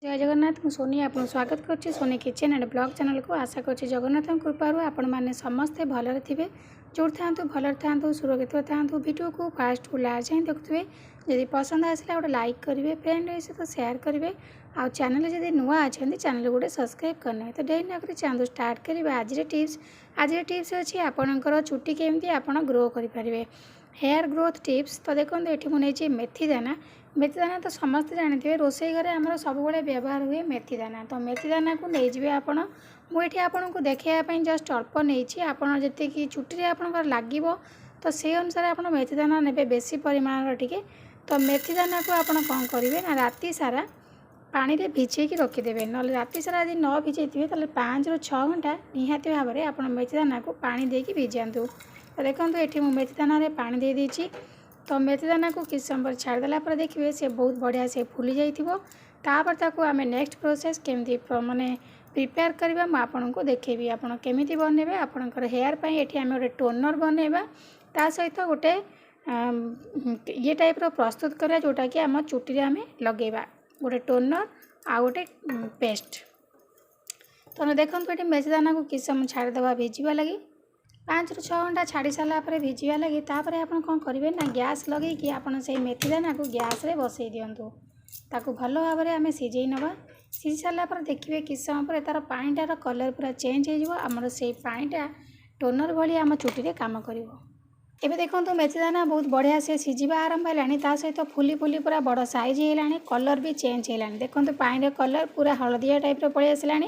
जय जगन्नाथ मु सोनी आपन स्वागत करछि Soni kitchen and blog channel को। आशा करछि जगन्नाथ कृपारू आपण माने समस्ते भलरे थिबे, जोर थांतु भलरे थांतु, सुरक्षित थांतु। वीडियो को फास्ट टू लास्ट जाए देखुवे। यदि पसंद आसला गोटे लाइक करेंगे, फ्रेंड सहित शेयर करेंगे। आ चैनल जदि नुआ अच्छा चैनल गोटे सब्सक्राइब करना। तो डेरी नक चाहूँ स्टार्ट करेंगे आज टिप्स अच्छी आपणकर चुटी केमती आप ग्रो करेंगे, हेयर ग्रोथ टिप्स। तो देखो ये मुझे मेथी दाना तो समस्ते जानते रोसई घरे आमर सब व्यवहार हुए मेथी दाना। तो मेथी दाना को नहीं जाए आप मुझे आपन को देखापी जस्ट अल्प नहीं आपड़ जी चुटी आपंकर लगे तो से अनुसार आप मेथी दाना ने बेसी परिमाण टे। तो मेथी दाना को आप कौन करेंगे ना राति सारा पानी रे भिजेक रखिदेवे। ना राति सारा यदि न भिजे थे 5 ରୁ 6 घंटा निहाती भाव में आप मेथी दाना को पानी देकी भिजातु। तो देखो ये मेथी दाना पानी दे देती। तो मेथी दाना को किस समय छाड़देला देखिए से बहुत बढ़िया से फुली जापर ताकू आम नेक्स्ट प्रोसेस केमती माने प्रिपेयर करवा आपन को देखेबी। आपन केमिति बनेबे आपनकर हेयर पई एठी आम गोटे टोनर बनेबा ता सहित गोटे ये टाइप रो प्रस्तुत करा जोटा कि आम चुटी रे आम लगेबा गोटे टोनर आ गोटे पेस्ट। तो देखो ये मेथी दाना को किस समय छाड़देवा भिजवा लगी 5 ରୁ 6 घंटा छाड़ी सारापर भिजवा लगी। तापर आप कौन करेंगे ना गैस लगे कि आपन से मेथी दाना को गैस रे बसई दिंतु। ताकू भल भाव में आम सीझे नवा। सीझी सारापर देखिए किस समय पर तार पानीटार कलर पूरा चेंज होमर से पानीटा टोनर भाई आम चुटी रे काम कर। एबे देखो मेथी दाना बहुत बढ़िया से सीझा आरंभ है सहित फुली फुली पूरा बड़ साइज है कलर भी चेंज है। देखो पानी कलर पूरा हलदिया टाइप पलि आसला।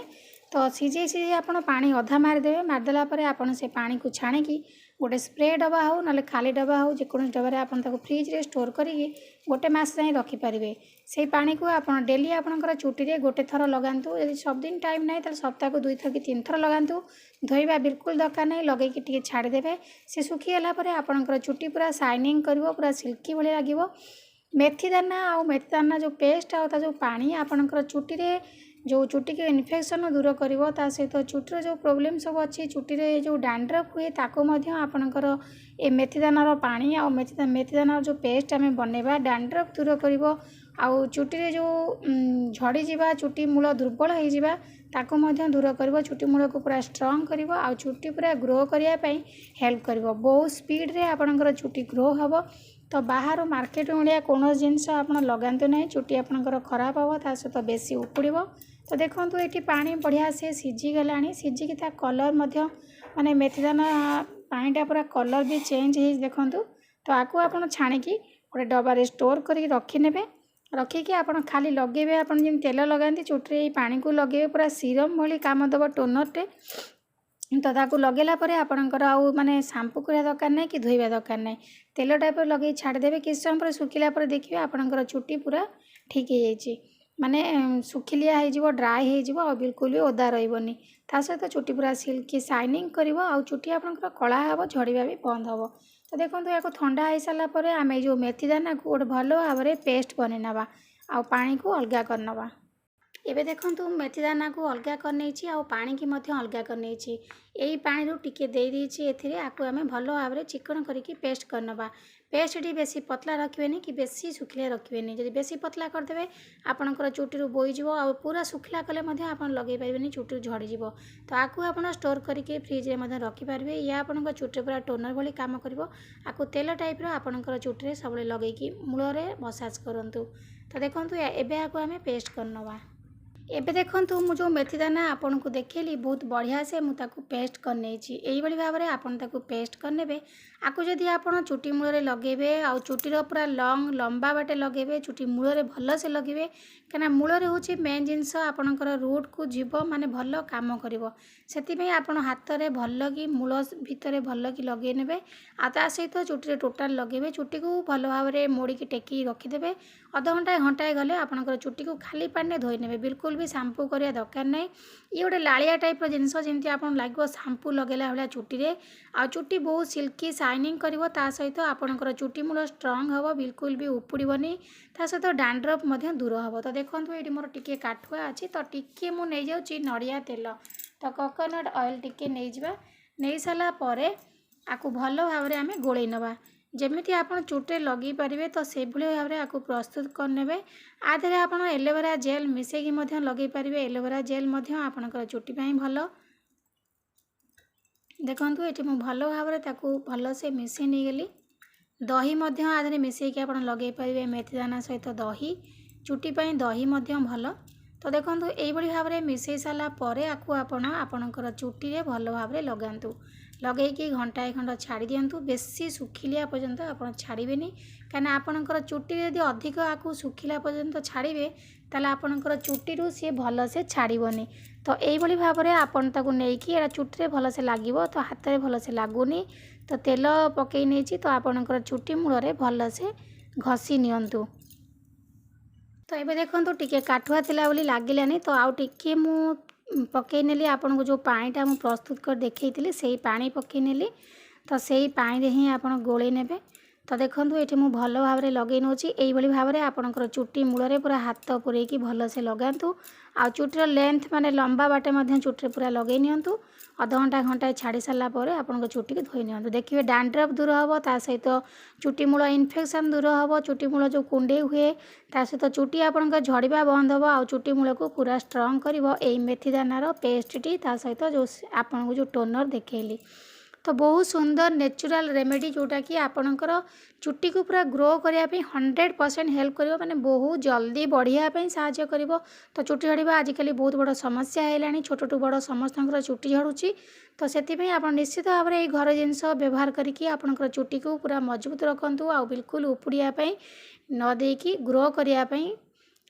तो सीझे सीझे आप पानी अधा मारिदेवे। मारिदेला आपन से पानी को छाणिकी गोटे स्प्रे डब्बा हो ना खाली डब्बा हो जेकोसी डब्बा आप फ्रिज रे स्टोर करिकी गोटे मास जाए रखिपारे। से पानी को आप डेली आपंकर चुटी रे गोटे थर लगातु। यदि सब दिन टाइम ना तो सप्ताह को 2 थर कि 3 थर लगातु। धोइबा बिल्कुल दरकार नहीं, लगेकी टिके छाड़देवे। से सुखीगला आपंकर चुटी पूरा शाइनिंग कर पूरा सिल्की भाई लगे। मेथी दाना जो पेस्ट आ जो पानी आपंकर चुटी रे जो चुटी के इन्फेक्शन दूर कर सहित चुटीर जो प्रोब्लेम सब अच्छी चुटी रे जो डैंड्रफ हुए ताको आपणकर ए मेथी दानार पानी आ मेथी दानार जो पेस्ट आम बनवा डैंड्रफ दूर कर। आउ चुटी रे जो झड़ी जावा चुटी मूल दुर्बल हो जावा ताको दूर कर। चुटी मूल को पूरा स्ट्रॉन्ग कर आ चुटी पूरा ग्रो करने हेल्प कर। बहुत स्पीड रे आपणकर चुटी ग्रो हम। तो बाहर मार्केट मिलिया कौन जिनस आप लगातु ना, चुटी आपणकर खराब हम ता सहित बेसी उपुड़। तो देखो ये पानी बढ़िया से सीझीगला। सीझिकी कलर माने मेथी दाना पानीटा पूरा कलर भी चेंज हो देखु। तो आपको आप छाणिकी गोटे डब्बा स्टोर कर रखिने। रखिकी आप खाली लगे आप तेल लगाती चुटी पानी को लगे पूरा सीरम भाई काम दब टोनरटे। तो ताकू लगेला परे आपणकर आउ माने शैम्पू करिया दरकार नहीं कि धोइबा दरकार नहीं। तेल टाइप लगे छाड़देवे। किस समय पर सुखिला पर देखिए आपणकर चुटी पूरा ठीक हो जाइए, माने सुखिलिया हो ड्राए हो बिल्कुल भी ओदा रही। सहित चुटी पूरा सिल्की शाइनिंग कर चुटी आपंकर कला हम झड़वा भी बंद हम। तो देखो या ठंडा हो सारापर आम जो मेथी दाना को गोटे भल भाव में पेस्ट बन नवा आ पानी को अलग करनवा। एबे देखो मेथी दाना को अलग कर आ पानी की अलग कर यही पानी रू टिके दे देछि एथिरे आकु आमे भलो भाव में चिकन करके पेस्ट करनवा। पेस्ट टी बेसी पतला रखिबेनी कि बेसी सुखिला रखिबेनी। जदि बेसी पतला करदेबे आपनकर चुटी रू बोई जिवो आ पूरा सुखिला कले मध्ये आपन लगे पारिबेनी, चुटी झड़ी जिवो। तो आकु आपन स्टोर करके फ्रिज रे मध्ये रखि पारबे। या आपनकर चुटी पूरा टोनर भली काम करिवो। आकु तेल टाइप रो आपनकर चुटी रे सबले लगेकी मूल रे मसाज करंतु। तो देखंतु एबे आकु आमे पेस्ट करनवा। एबे देखंतु मु जो मेथी दाना आपन को देखेली बहुत बढ़िया से मु ताकू पेस्ट कर नेछि। एही बड़ी भाव में आपन ताकू पेस्ट करनेबे। आकु जदि आपन चुटी मूल रे लगेबे आ चुटीर पूरा लंग लंबा बाटे लगेबे चुटी मूल रे भल से लगेबे। कना मूल रे होछि मेन जिंस आपनकर रूट को जीव माने भल काम करिवो। सेति में आपन हाथ रे भल की मूल भितरे भल की लगे नेबे आ ता सहित चुटी रे टोटल लगेबे। चुटी को भल भाव में मोड़ी की टेकी रखिदेबे। आधा घंटा घंटाए गले आपनकर चुटी को खाली पानी धोई नेबे। बिल्कुल भी शैम्पू करिया दरकार नहीं। ये गोटे लालिया टाइप जिनस जमी आप लगे शैम्पू लगेला भाया चुटी रे आ चुटी बहुत सिल्की शाइनिंग करिवो। ता सहित आपनकर चुटी मूल स्ट्रॉन्ग हम बिल्कुल भी उपुड़बनी। ता सहित डैंड्रफ मध्य दूर हम। तो देखो ये मोर टिके काठुआ अच्छी तो टिके मु नहीं जाउची नड़िया तेल। तो कोकोनट ऑयल टिके नहीं जावा। नहीं सारा परे आकु भल भाव में आमे गोळेई नवा। जमिति आपण चुटे लगे पारे तो से भाव में आपको प्रस्तुत करने आधे आप एलोवेरा जेल मिसेकी लगे पारे। एलोवेरा जेल आपणकर चुटी भल देखूँ ये मुझे भल भाव में भल से मिसई नहीं गली। दही आधे मिसेकी आप लगे पारे मेथी दाना सहित दही चुटी दही भल। तो देखो यही भाव में मिसई सारापर आपणकर चुटी भल भाव में लगातु लगेकी घंटाए खंड छाड़ी दिंतु बेसी सुखिलिया पर्यंत आप छाड़बेनि कहीं आपणकर चुटी यदि अधिक आपको सुखिला पर्यंत छाड़े ताला आपणकर चुटी सी भल से छाड़बनी। तो यही भाव में आपन ताकू नहीं चुटी भल से लगे तो हाथ में भल से लगुनि तो तेल पकई नहीं तो आपणकर चुटी मूल भल से घसी नियंतु। तो ये देखो टिके काठुआ थिला बोली लागिलानी तो आउ टिके मु पकई नेली आपन को जो पानीटा मु प्रस्तुत कर देखई से पानी पकई नेली तो से पानी रे ही आपन गोले नेबे। तो देखो ये मुझे भल भाव में लगे नौची यही भाव में आपणकर चुटी मूल पूरा हाथ पूरेकी भल से लगातु आ चुटीर लेंथ माने लंबा बाटे चुटी पूरा लगे नियंतु। अध घंटा घंटाए छाड़ी सारापर आपन चुटी को धोई नियंतु देखिए डैंड्रफ दूर हम ता सहित चुटी मूल इन्फेक्शन दूर हम चुटी मूल जो कुंडे हुए ता सहित चुटी आपन झड़वा बंद हम आ चुटी मूल को पूरा स्ट्रंग कर मेथी दानार पेस्टटी ता सहित जो आपन को जो टोनर देखली तो बहुत सुंदर नेचुरल रेमेडी जोटा कि आपणकर चुटी को पूरा ग्रो करने 100% हेल्प करिवो माने बहुत जल्दी बढ़िया साहाय्य करिवो। तो चुटी झड़वा आजिकल बहुत बड़ समस्या है छोटू बड़ समस्त चुटी झड़ुची तो से आप निश्चित भाव में घर जिनस व्यवहार करके आपणकर चुटी को पूरा मजबूत रखंतु आ बिल्कुल उपुड़िया न देकी ग्रो करने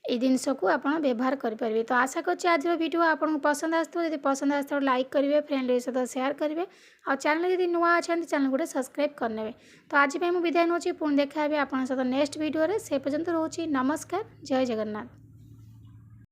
ये जिनस को आप व्यवहार करेंगे। तो आशा कर आज वीडियो आपको पसंद आसो पसंद आस लाइक करेंगे फ्रेंड सहित शेयर करेंगे और चैनल जब नुआ अच्छा चैनल गोटे सब्सक्राइब करने। तो आज मुझे विदाय नौची पुणी देखा आप सहित नेक्स्ट वीडियो से पर्यंत रोची नमस्कार जय जगन्नाथ।